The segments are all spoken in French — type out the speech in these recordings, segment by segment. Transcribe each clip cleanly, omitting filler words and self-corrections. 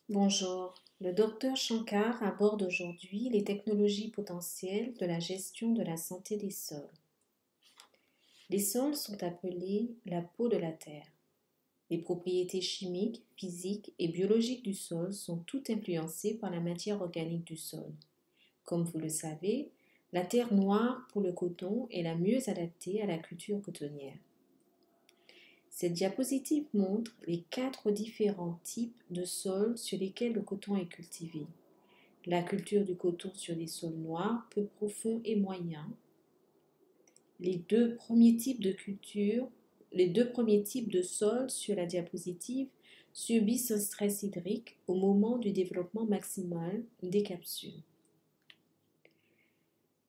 Bonjour, le docteur Shankar aborde aujourd'hui les technologies potentielles de la gestion de la santé des sols. Les sols sont appelés la peau de la terre. Les propriétés chimiques, physiques et biologiques du sol sont toutes influencées par la matière organique du sol. Comme vous le savez, la terre noire pour le coton est la mieux adaptée à la culture cotonnière. Cette diapositive montre les 4 différents types de sols sur lesquels le coton est cultivé. La culture du coton sur des sols noirs, peu profonds et moyens. Les deux premiers types de sols sur la diapositive subissent un stress hydrique au moment du développement maximal des capsules.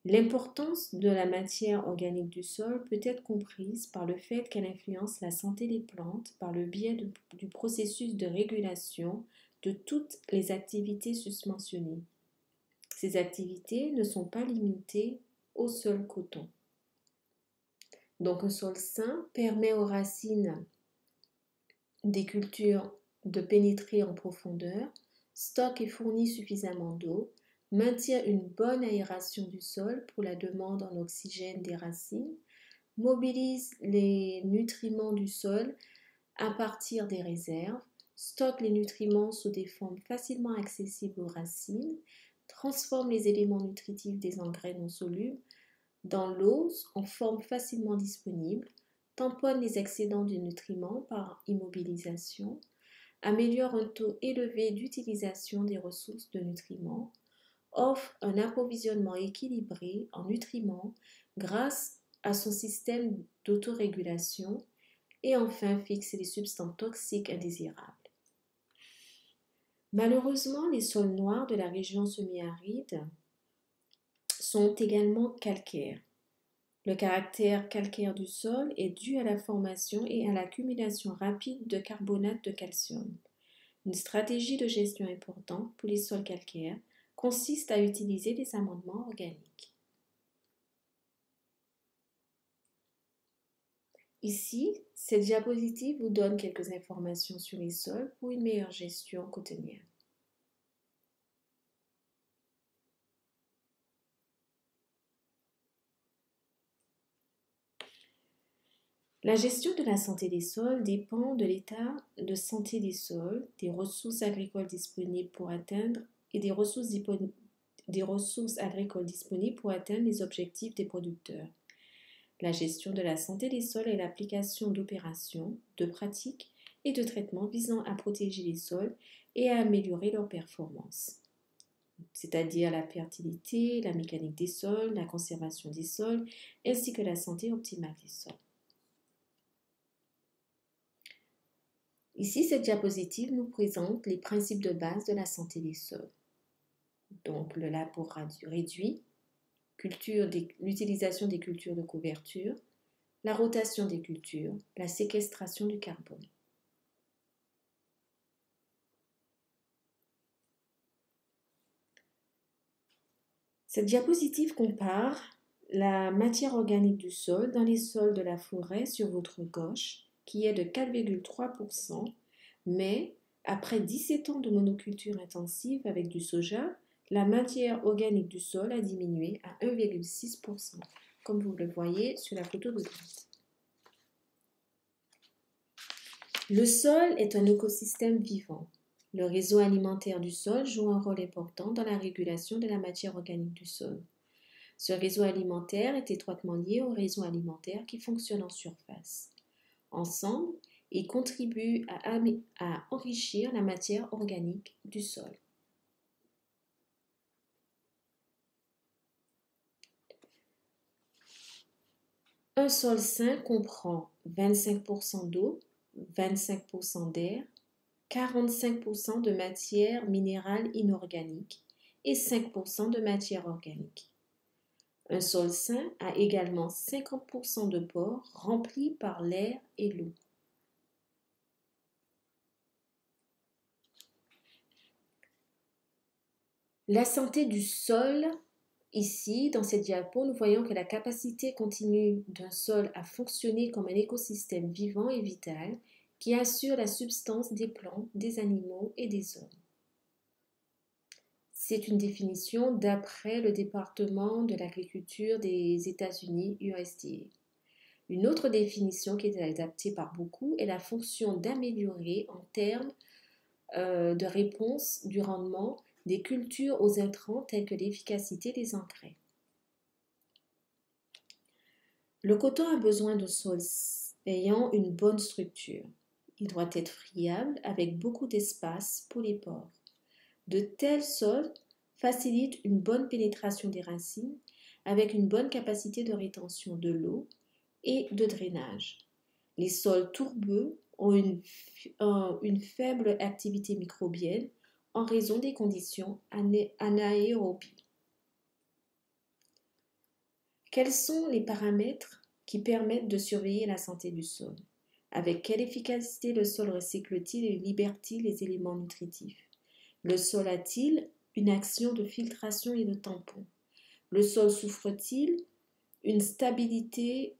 L'importance de la matière organique du sol peut être comprise par le fait qu'elle influence la santé des plantes par le biais du processus de régulation de toutes les activités susmentionnées. Ces activités ne sont pas limitées au seul coton. Donc un sol sain permet aux racines des cultures de pénétrer en profondeur, stocke et fournit suffisamment d'eau, maintient une bonne aération du sol pour la demande en oxygène des racines, mobilise les nutriments du sol à partir des réserves, stocke les nutriments sous des formes facilement accessibles aux racines, transforme les éléments nutritifs des engrais non solubles dans l'eau en forme facilement disponible, tamponne les excédents de nutriments par immobilisation, améliore un taux élevé d'utilisation des ressources de nutriments, offre un approvisionnement équilibré en nutriments grâce à son système d'autorégulation et enfin fixe les substances toxiques indésirables. Malheureusement, les sols noirs de la région semi-aride sont également calcaires. Le caractère calcaire du sol est dû à la formation et à l'accumulation rapide de carbonate de calcium. Une stratégie de gestion importante pour les sols calcaires consiste à utiliser des amendements organiques. Ici, cette diapositive vous donne quelques informations sur les sols pour une meilleure gestion cotonnière. La gestion de la santé des sols dépend de l'état de santé des sols, des ressources agricoles disponibles pour atteindre et des ressources agricoles disponibles pour atteindre les objectifs des producteurs. La gestion de la santé des sols est l'application d'opérations, de pratiques et de traitements visant à protéger les sols et à améliorer leur performance, c'est-à-dire la fertilité, la mécanique des sols, la conservation des sols, ainsi que la santé optimale des sols. Ici, cette diapositive nous présente les principes de base de la santé des sols. Donc, le labour réduit, l'utilisation des cultures de couverture, la rotation des cultures, la séquestration du carbone. Cette diapositive compare la matière organique du sol dans les sols de la forêt sur votre gauche, qui est de 4,3%, mais après 17 ans de monoculture intensive avec du soja, la matière organique du sol a diminué à 1,6%, comme vous le voyez sur la photo de droite. Le sol est un écosystème vivant. Le réseau alimentaire du sol joue un rôle important dans la régulation de la matière organique du sol. Ce réseau alimentaire est étroitement lié au réseau alimentaire qui fonctionne en surface. Ensemble, ils contribuent à enrichir la matière organique du sol. Un sol sain comprend 25% d'eau, 25% d'air, 45% de matière minérale inorganique et 5% de matière organique. Un sol sain a également 50% de pores remplis par l'air et l'eau. La santé du sol, ici, dans cette diapo, nous voyons que la capacité continue d'un sol à fonctionner comme un écosystème vivant et vital qui assure la subsistance des plantes, des animaux et des hommes. C'est une définition d'après le département de l'agriculture des États-Unis, USDA. Une autre définition qui est adaptée par beaucoup est la fonction d'améliorer en termes de réponse du rendement des cultures aux intrants tels que l'efficacité des engrais. Le coton a besoin de sols ayant une bonne structure. Il doit être friable avec beaucoup d'espace pour les pores. De tels sols facilitent une bonne pénétration des racines avec une bonne capacité de rétention de l'eau et de drainage. Les sols tourbeux ont une faible activité microbienne en raison des conditions anaérobies. Quels sont les paramètres qui permettent de surveiller la santé du sol? Avec quelle efficacité le sol recycle-t-il et libère-t-il les éléments nutritifs? Le sol a-t-il une action de filtration et de tampon? Le sol souffre-t-il une stabilité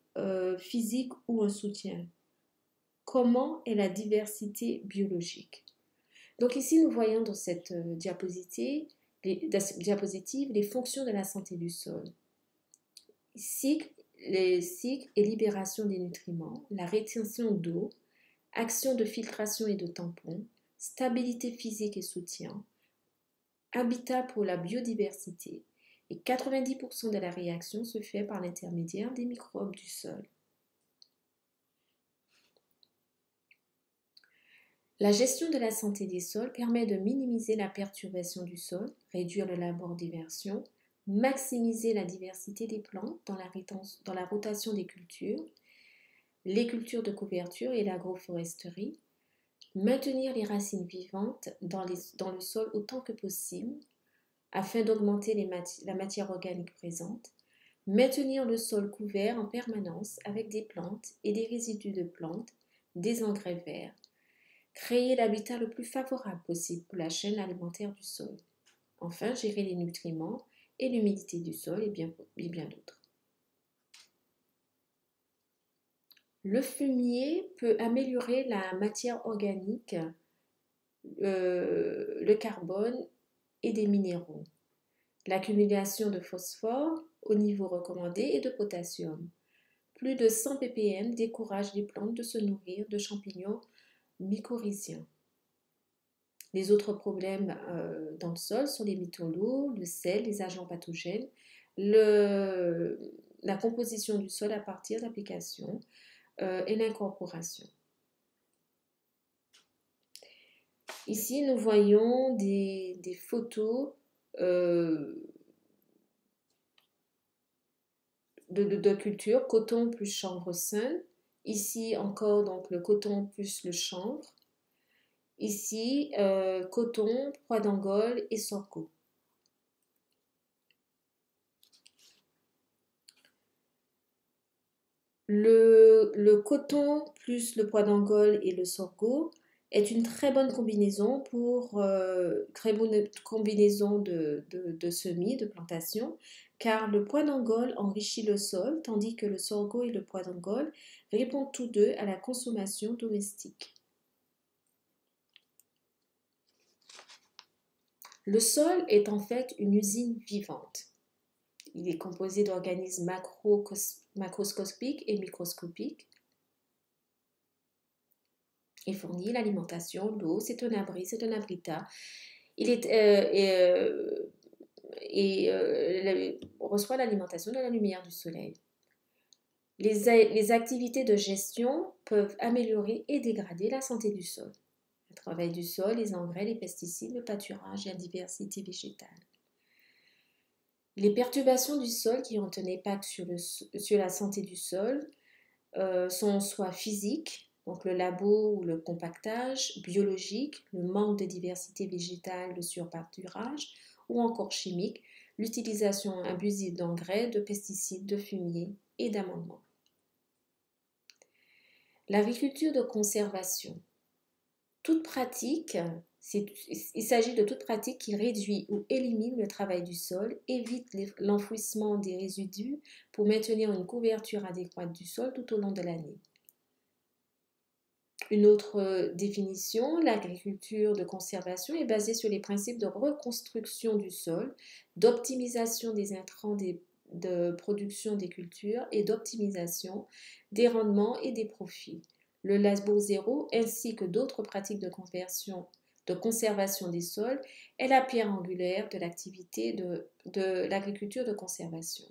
physique ou un soutien? Comment est la diversité biologique? Donc ici, nous voyons dans cette diapositive les fonctions de la santé du sol. Les cycles et libération des nutriments, la rétention d'eau, action de filtration et de tampon, stabilité physique et soutien, habitat pour la biodiversité, et 90% de la réaction se fait par l'intermédiaire des microbes du sol. La gestion de la santé des sols permet de minimiser la perturbation du sol, réduire le labeur d'immersion, maximiser la diversité des plantes dans la rotation des cultures, les cultures de couverture et l'agroforesterie, maintenir les racines vivantes dans le sol autant que possible afin d'augmenter la matière organique présente, maintenir le sol couvert en permanence avec des plantes et des résidus de plantes, des engrais verts, créer l'habitat le plus favorable possible pour la chaîne alimentaire du sol. Enfin, gérer les nutriments et l'humidité du sol et bien d'autres. Le fumier peut améliorer la matière organique, le carbone et des minéraux. L'accumulation de phosphore au niveau recommandé et de potassium. Plus de 100 ppm décourage les plantes de se nourrir de champignons mycorhiziens. Les autres problèmes dans le sol sont les métaux lourds, le sel, les agents pathogènes, la composition du sol à partir d'applications et l'incorporation. Ici, nous voyons des photos de culture, coton plus chanvre sain. Ici encore donc le coton plus le chanvre. Ici, coton, pois d'Angole et sorgho. Le coton plus le pois d'Angole et le sorgho est une très bonne combinaison de semis, de plantation, car le pois d'Angole enrichit le sol, tandis que le sorgho et le pois d'Angole répondent tous deux à la consommation domestique. Le sol est en fait une usine vivante. Il est composé d'organismes macroscopiques et microscopiques. Il fournit l'alimentation, l'eau, c'est un abri, c'est un habitat. Reçoit l'alimentation de la lumière du soleil. Les activités de gestion peuvent améliorer et dégrader la santé du sol. Le travail du sol, les engrais, les pesticides, le pâturage et la diversité végétale. Les perturbations du sol qui ont un impact sur la santé du sol sont soit physiques, donc le labo ou le compactage, biologique, le manque de diversité végétale, le surpâturage, ou encore chimique, l'utilisation abusive d'engrais, de pesticides, de fumier et d'amendements. L'agriculture de conservation. Il s'agit de toute pratique qui réduit ou élimine le travail du sol, évite l'enfouissement des résidus pour maintenir une couverture adéquate du sol tout au long de l'année. Une autre définition, l'agriculture de conservation est basée sur les principes de reconstruction du sol, d'optimisation des intrants de production des cultures et d'optimisation des rendements et des profits. Le labour zéro ainsi que d'autres pratiques de conservation des sols est la pierre angulaire de l'activité de l'agriculture de conservation.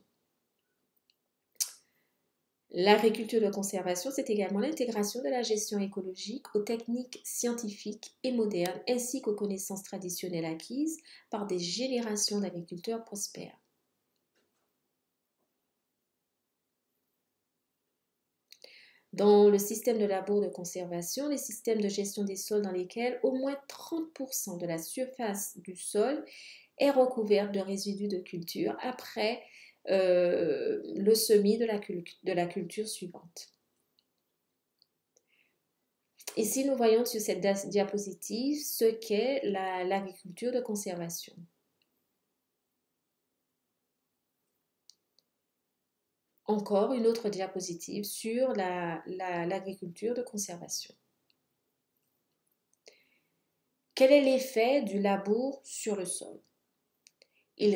L'agriculture de conservation, c'est également l'intégration de la gestion écologique aux techniques scientifiques et modernes ainsi qu'aux connaissances traditionnelles acquises par des générations d'agriculteurs prospères. Dans le système de labour de conservation, les systèmes de gestion des sols dans lesquels au moins 30% de la surface du sol est recouverte de résidus de culture après le semis de la culture suivante. Ici, nous voyons sur cette diapositive ce qu'est l'agriculture de conservation. Encore une autre diapositive sur l'agriculture de conservation. Quel est l'effet du labour sur le sol? Il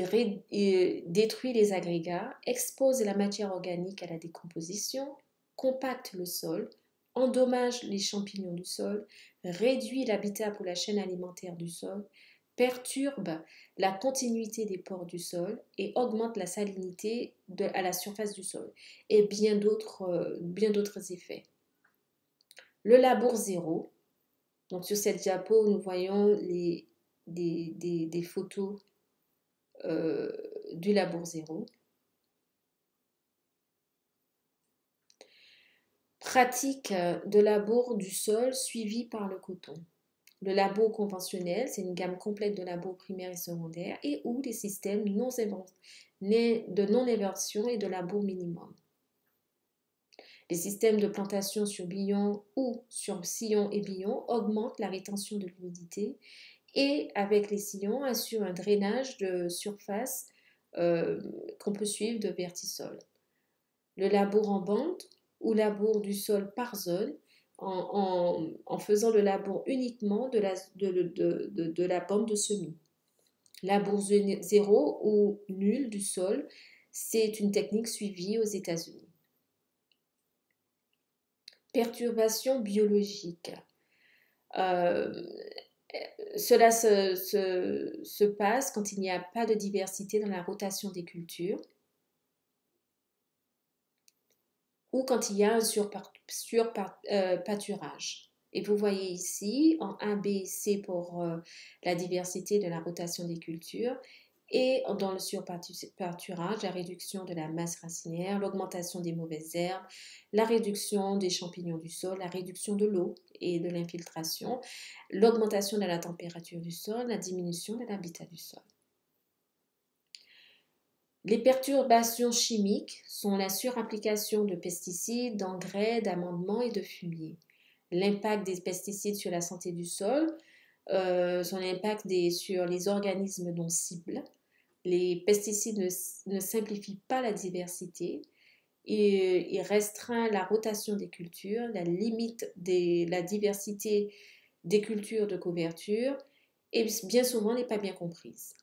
détruit les agrégats, expose la matière organique à la décomposition, compacte le sol, endommage les champignons du sol, réduit l'habitat pour la chaîne alimentaire du sol, perturbe la continuité des pores du sol et augmente la salinité à la surface du sol et bien d'autres effets. Le labour zéro, donc sur cette diapo nous voyons des photos du labour zéro. Pratique de labour du sol suivie par le coton. Le labour conventionnel, c'est une gamme complète de labour primaire et secondaire et ou des systèmes de non-éversion et de labour minimum. Les systèmes de plantation sur billon ou sur sillon et billon augmentent la rétention de l'humidité et avec les sillons assurent un drainage de surface qu'on peut suivre de vertisol. Le labour en bande ou labour du sol par zone en faisant le labour uniquement de la bande de semis. Labour zéro ou nul du sol, c'est une technique suivie aux États-Unis. Perturbation biologique. Cela se passe quand il n'y a pas de diversité dans la rotation des cultures ou quand il y a un surpâturage. Et vous voyez ici en A, B, C pour la diversité de la rotation des cultures et dans le surpâturage, la réduction de la masse racinaire, l'augmentation des mauvaises herbes, la réduction des champignons du sol, la réduction de l'eau et de l'infiltration, l'augmentation de la température du sol, la diminution de l'habitat du sol. Les perturbations chimiques sont la surapplication de pesticides, d'engrais, d'amendements et de fumier. L'impact des pesticides sur la santé du sol, son impact sur les organismes non cibles. Les pesticides ne simplifient pas la diversité, il restreint la rotation des cultures, la limite la diversité des cultures de couverture et bien souvent n'est pas bien comprise.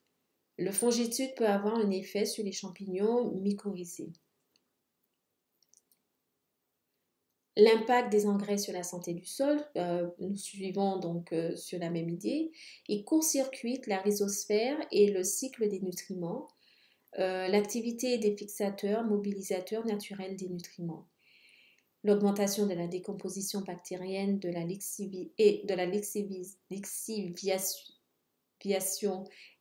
Le fongicide peut avoir un effet sur les champignons mycorhizés. L'impact des engrais sur la santé du sol, nous suivons donc sur la même idée. Il court-circuite la rhizosphère et le cycle des nutriments, l'activité des fixateurs, mobilisateurs naturels des nutriments. L'augmentation de la décomposition bactérienne et de la lixiviation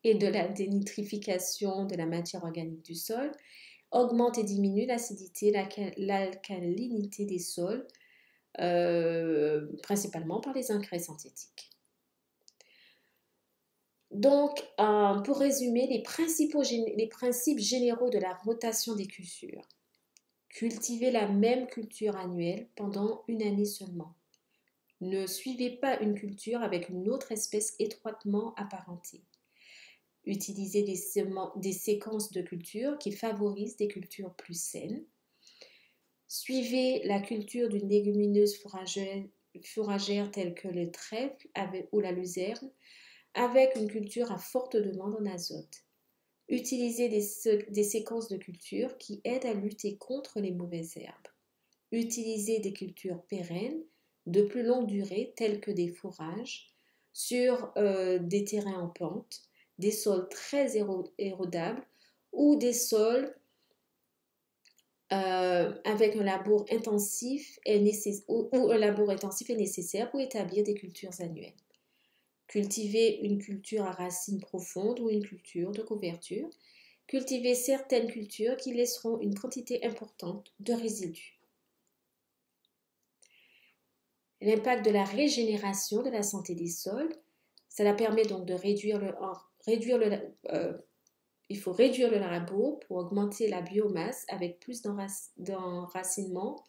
et de la dénitrification de la matière organique du sol augmente et diminue l'acidité, l'alcalinité des sols, principalement par les engrais synthétiques. Donc, pour résumer, les principes généraux de la rotation des cultures. Cultivez la même culture annuelle pendant une année seulement. Ne suivez pas une culture avec une autre espèce étroitement apparentée. Utilisez des séquences de culture qui favorisent des cultures plus saines. Suivez la culture d'une légumineuse fourragères telles que le trèfle ou la luzerne, avec une culture à forte demande en azote. Utiliser des séquences de culture qui aident à lutter contre les mauvaises herbes. Utiliser des cultures pérennes de plus longue durée telles que des fourrages sur des terrains en pente, des sols très érodables ou des sols avec un labour intensif où un labour intensif est nécessaire pour établir des cultures annuelles. Cultiver une culture à racines profondes ou une culture de couverture. Cultiver certaines cultures qui laisseront une quantité importante de résidus. L'impact de la régénération de la santé des sols, cela permet donc de il faut réduire le labour pour augmenter la biomasse avec plus d'enracinement,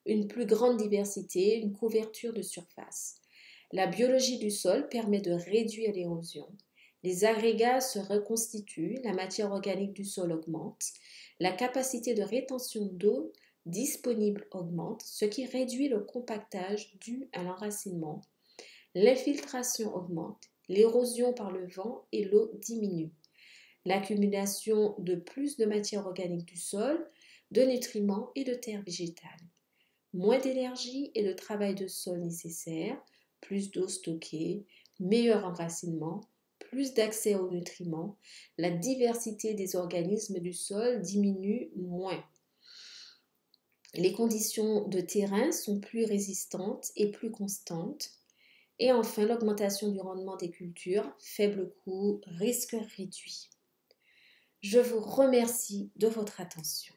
une plus grande diversité, une couverture de surface. La biologie du sol permet de réduire l'érosion. Les agrégats se reconstituent, la matière organique du sol augmente, la capacité de rétention d'eau disponible augmente, ce qui réduit le compactage dû à l'enracinement. L'infiltration augmente, l'érosion par le vent et l'eau diminue. L'accumulation de plus de matière organique du sol, de nutriments et de terre végétale. Moins d'énergie et de travail de sol nécessaire, plus d'eau stockée, meilleur enracinement, plus d'accès aux nutriments, la diversité des organismes du sol diminue moins. Les conditions de terrain sont plus résistantes et plus constantes. Et enfin, l'augmentation du rendement des cultures, faible coût, risque réduit. Je vous remercie de votre attention.